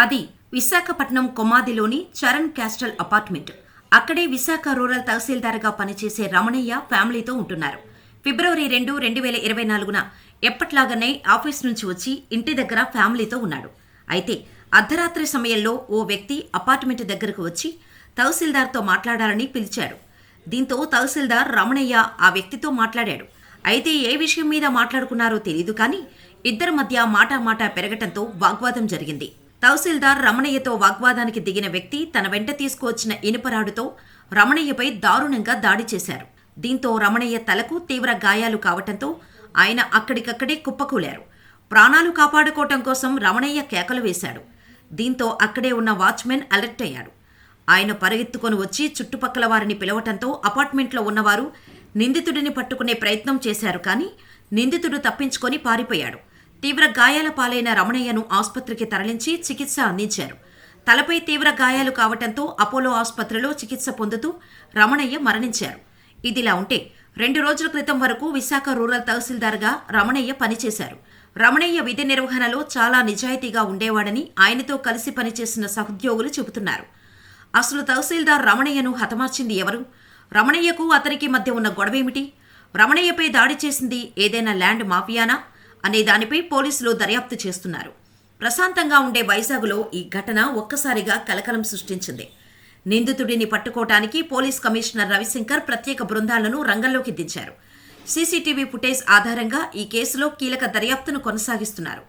అది Visakhapatnam కొమ్మాదిలోని Charan castle apartment. అక్కడే Visakha rural తహసీల్దార్గా పనిచేసే రమణయ్య ఫ్యామిలీతో ఉంటున్నారు. ఫిబ్రవరి 2, 2024న ఎప్పట్లాగానే ఆఫీస్ నుంచి వచ్చి ఇంటి దగ్గర ఫ్యామిలీతో ఉన్నాడు. అయితే అర్ధరాత్రి సమయంలో ఓ వ్యక్తి అపార్ట్మెంట్ దగ్గరకు వచ్చి తహసీల్దార్తో మాట్లాడాలని పిలిచాడు. దీంతో తహసీల్దార్ రమణయ్య ఆ వ్యక్తితో మాట్లాడాడు. అయితే ఏ విషయం మీద మాట్లాడుకున్నారో తెలియదు కానీ ఇద్దరి మధ్య మాటా పెరగటంతో వాగ్వాదం జరిగింది. తహసీల్దార్ రమణయ్యతో వాగ్వాదానికి దిగిన వ్యక్తి తన వెంట తీసుకువచ్చిన ఇనుపరాడుతో రమణయ్యపై దారుణంగా దాడి చేశారు. దీంతో రమణయ్య తలకు తీవ్ర గాయాలు కావటంతో ఆయన అక్కడికక్కడే కుప్పకూలారు. ప్రాణాలు కాపాడుకోవటం కోసం రమణయ్య కేకలు వేశాడు. దీంతో అక్కడే ఉన్న వాచ్మెన్ అలర్ట్ అయ్యాడు. ఆయన పరిగెత్తుకొని వచ్చి చుట్టుపక్కల వారిని పిలవటంతో అపార్ట్మెంట్లో ఉన్నవారు నిందితుడిని పట్టుకునే ప్రయత్నం చేశారు కానీ నిందితుడు తప్పించుకొని పారిపోయాడు. తీవ్ర గాయాల పాలైన రమణయ్యను ఆసుపత్రికి తరలించి చికిత్స అందించారు. తలపై తీవ్ర గాయాలు కావటంతో అపోలో ఆసుపత్రిలో చికిత్స పొందుతూ రమణయ్య మరణించారు. ఇదిలా ఉంటే 2 రోజుల క్రితం వరకు విశాఖ రూరల్ తహసీల్దార్గా రమణయ్య పనిచేశారు. రమణయ్య విధి నిర్వహణలో చాలా నిజాయితీగా ఉండేవాడని ఆయనతో కలిసి పనిచేసిన సహోద్యోగులు చెబుతున్నారు. అసలు తహసీల్దార్ రమణయ్యను హతమార్చింది ఎవరు? రమణయ్యకు అతనికి మధ్య ఉన్న గొడవేమిటి? రమణయ్యపై దాడి చేసింది ఏదైనా ల్యాండ్ మాఫియానా అనే దానిపై పోలీసులు దర్యాప్తు చేస్తున్నారు. ప్రశాంతంగా ఉండే వైజాగ్లో ఈ ఘటన ఒక్కసారిగా కలకలం సృష్టించింది. నిందితుడిని పట్టుకోవటానికి పోలీస్ కమిషనర్ రవిశంకర్ ప్రత్యేక బృందాలను రంగంలోకి దించారు. సీసీటీవీ ఫుటేజ్ ఆధారంగా ఈ కేసులో కీలక దర్యాప్తును కొనసాగిస్తున్నారు.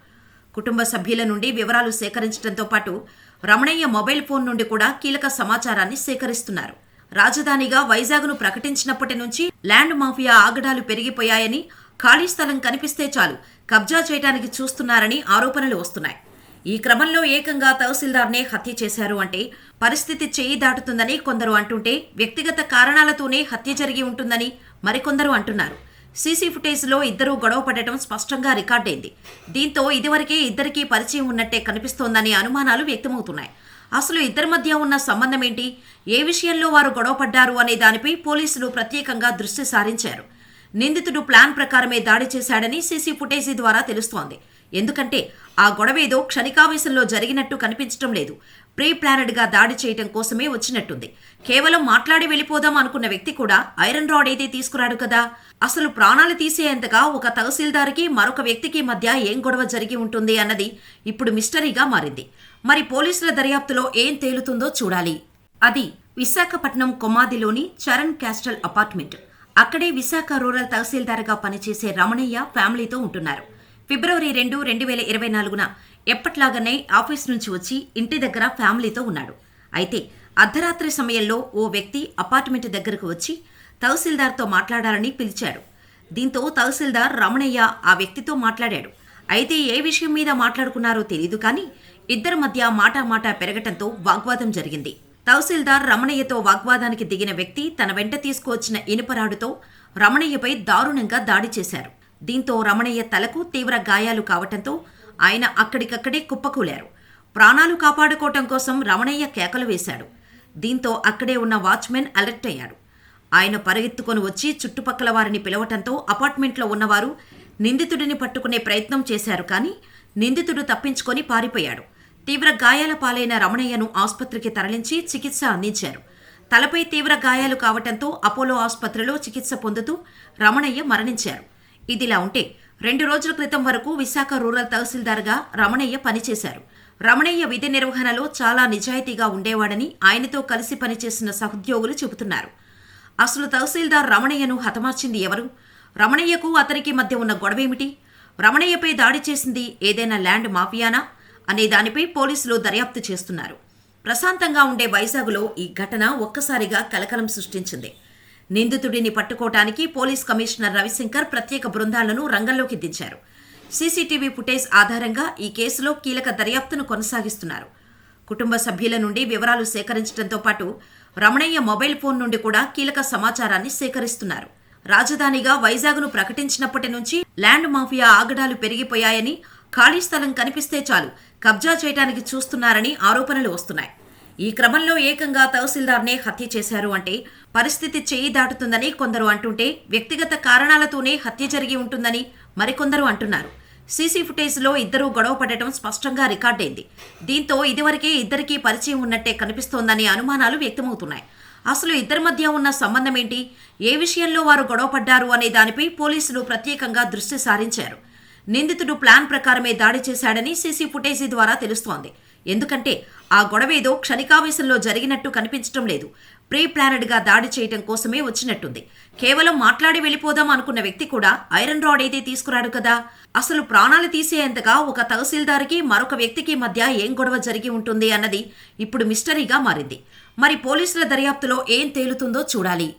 కుటుంబ సభ్యుల నుండి వివరాలు సేకరించడంతో పాటు రమణయ్య మొబైల్ ఫోన్ నుండి కూడా కీలక సమాచారాన్ని సేకరిస్తున్నారు. రాజధానిగా వైజాగ్ను ప్రకటించినప్పటి నుంచి ల్యాండ్ మాఫియా ఆగడాలు పెరిగిపోయాయని, ఖాళీ స్థలం కనిపిస్తే చాలు కబ్జా చేయడానికి చూస్తున్నారని ఆరోపణలు వస్తున్నాయి. ఈ క్రమంలో ఏకంగా తహసీల్దార్నే హత్య చేశారు అంటే పరిస్థితి చేయి దాటుతుందని కొందరు అంటుంటే, వ్యక్తిగత కారణాలతోనే హత్య జరిగి ఉంటుందని మరికొందరు అంటున్నారు. సీసీ ఫుటేజ్లో ఇద్దరూ గొడవ పడటం స్పష్టంగా రికార్డైంది. దీంతో ఇదివరకే ఇద్దరికీ పరిచయం ఉన్నట్టే కనిపిస్తోందనే అనుమానాలు వ్యక్తమవుతున్నాయి. అసలు ఇద్దరి మధ్య ఉన్న సంబంధం ఏంటి, ఏ విషయంలో వారు గొడవ పడ్డారు అనే దానిపై పోలీసులు ప్రత్యేకంగా దృష్టి సారించారు. నిందితుడు ప్లాన్ ప్రకారమే దాడి చేశాడని సీసీ ఫుటేజీ ద్వారా తెలుస్తోంది. ఎందుకంటే ఆ గొడవేదో క్షణికావేశంలో జరిగినట్టు కనిపించడం లేదు. ప్రీ ప్లానెడ్గా దాడి చేయటం కోసమే వచ్చినట్టుంది. కేవలం మాట్లాడి వెళ్ళిపోదాం అనుకున్న వ్యక్తి కూడా ఐరన్ రాడ్ అయితే తీసుకురాడు కదా. అసలు ప్రాణాలు తీసేంతగా ఒక తహసీల్దార్కి మరొక వ్యక్తికి మధ్య ఏం గొడవ జరిగి ఉంటుంది అన్నది ఇప్పుడు మిస్టరీగా మారింది. మరి పోలీసుల దర్యాప్తులో ఏం తేలుతుందో చూడాలి. అది విశాఖపట్నం కొమ్మాదిలోని చరణ్ క్యాస్టల్ అపార్ట్మెంట్. అక్కడే విశాఖ రూరల్ తహసీల్దార్గా పనిచేసే రమణయ్య ఫ్యామిలీతో ఉంటున్నారు. ఫిబ్రవరి 2, 2024న ఎప్పట్లాగానే ఆఫీస్ నుంచి వచ్చి ఇంటి దగ్గర ఫ్యామిలీతో ఉన్నాడు. అయితే అర్ధరాత్రి సమయంలో ఓ వ్యక్తి అపార్ట్మెంట్ దగ్గరకు వచ్చి తహసీల్దార్తో మాట్లాడాలని పిలిచాడు. దీంతో తహసీల్దార్ రమణయ్య ఆ వ్యక్తితో మాట్లాడాడు. అయితే ఏ విషయం మీద మాట్లాడుకున్నారో తెలియదు కానీ ఇద్దరి మధ్య మాటా పెరగటంతో వాగ్వాదం జరిగింది. తహసీల్దార్ రమణయ్యతో వాగ్వాదానికి దిగిన వ్యక్తి తన వెంట తీసుకువచ్చిన ఇనుపరాడుతో రమణయ్యపై దారుణంగా దాడి చేశారు. దీంతో రమణయ్య తలకు తీవ్ర గాయాలు కావటంతో ఆయన అక్కడికక్కడే కుప్పకూలారు. ప్రాణాలు కాపాడుకోవటం కోసం రమణయ్య కేకలు వేశాడు. దీంతో అక్కడే ఉన్న వాచ్మెన్ అలర్ట్ అయ్యాడు. ఆయన పరిగెత్తుకొని వచ్చి చుట్టుపక్కల వారిని పిలవటంతో అపార్ట్మెంట్లో ఉన్నవారు నిందితుడిని పట్టుకునే ప్రయత్నం చేశారు కానీ నిందితుడు తప్పించుకొని పారిపోయాడు. తీవ్ర గాయాల పాలైన రమణయ్యను ఆసుపత్రికి తరలించి చికిత్స అందించారు. తలపై తీవ్ర గాయాలు కావటంతో అపోలో ఆసుపత్రిలో చికిత్స పొందుతూ రమణయ్య మరణించారు. ఇదిలా ఉంటే 2 రోజుల క్రితం వరకు విశాఖ రూరల్ తహసీల్దార్గా రమణయ్య పనిచేశారు. రమణయ్య విధి నిర్వహణలో చాలా నిజాయితీగా ఉండేవాడని ఆయనతో కలిసి పనిచేసిన సహోద్యోగులు చెబుతున్నారు. అసలు తహసీల్దార్ రమణయ్యను హతమార్చింది ఎవరు? రమణయ్యకు అతనికి మధ్య ఉన్న గొడవేమిటి? రమణయ్యపై దాడి చేసింది ఏదైనా ల్యాండ్ మాఫియానా అనే దానిపై పోలీసులు దర్యాప్తు చేస్తున్నారు. ప్రశాంతంగా ఉండే వైజాగ్లో ఈ ఘటన ఒక్కసారిగా కలకలం సృష్టించింది. నిందితుడిని పట్టుకోవటానికి పోలీస్ కమిషనర్ రవిశంకర్ ప్రత్యేక బృందాలను రంగంలోకి దించారు. సీసీటీవీ ఫుటేజ్ ఆధారంగా ఈ కేసులో కీలక దర్యాప్తును కొనసాగిస్తున్నారు. కుటుంబ సభ్యుల నుండి వివరాలు సేకరించడంతో పాటు రమణయ్య మొబైల్ ఫోన్ నుండి కూడా కీలక సమాచారాన్ని సేకరిస్తున్నారు. రాజధానిగా వైజాగ్ను ప్రకటించినప్పటి నుంచి ల్యాండ్ మాఫియా ఆగడాలు పెరిగిపోయాయని, ఖాళీ స్థలం కనిపిస్తే చాలు కబ్జా చేయడానికి చూస్తున్నారని ఆరోపణలు వస్తున్నాయి. ఈ క్రమంలో ఏకంగా తహసీల్దార్నే హత్య చేశారు అంటే పరిస్థితి చేయి దాటుతుందని కొందరు అంటుంటే, వ్యక్తిగత కారణాలతోనే హత్య జరిగి ఉంటుందని మరికొందరు అంటున్నారు. సీసీ ఫుటేజ్లో ఇద్దరూ గొడవ పడటం స్పష్టంగా రికార్డైంది. దీంతో ఇదివరకే ఇద్దరికీ పరిచయం ఉన్నట్టే కనిపిస్తోందనే అనుమానాలు వ్యక్తమవుతున్నాయి. అసలు ఇద్దరి మధ్య ఉన్న సంబంధం ఏంటి, ఏ విషయంలో వారు గొడవపడ్డారు అనే దానిపై పోలీసులు ప్రత్యేకంగా దృష్టి సారించారు. నిందితుడు ప్లాన్ ప్రకారమే దాడి చేశాడని సీసీ ఫుటేజీ ద్వారా తెలుస్తోంది. ఎందుకంటే ఆ గొడవేదో క్షణికావేశంలో జరిగినట్టు కనిపించడం లేదు. ప్రీ ప్లానెడ్గా దాడి చేయటం కోసమే వచ్చినట్టుంది. కేవలం మాట్లాడి వెళ్ళిపోదాం అనుకున్న వ్యక్తి కూడా ఐరన్ రాడ్ అయితే తీసుకురాడు కదా. అసలు ప్రాణాలు తీసేంతగా ఒక తహసీల్దార్కి మరొక వ్యక్తికి మధ్య ఏం గొడవ జరిగి ఉంటుంది అన్నది ఇప్పుడు మిస్టరీగా మారింది. మరి పోలీసుల దర్యాప్తులో ఏం తేలుతుందో చూడాలి.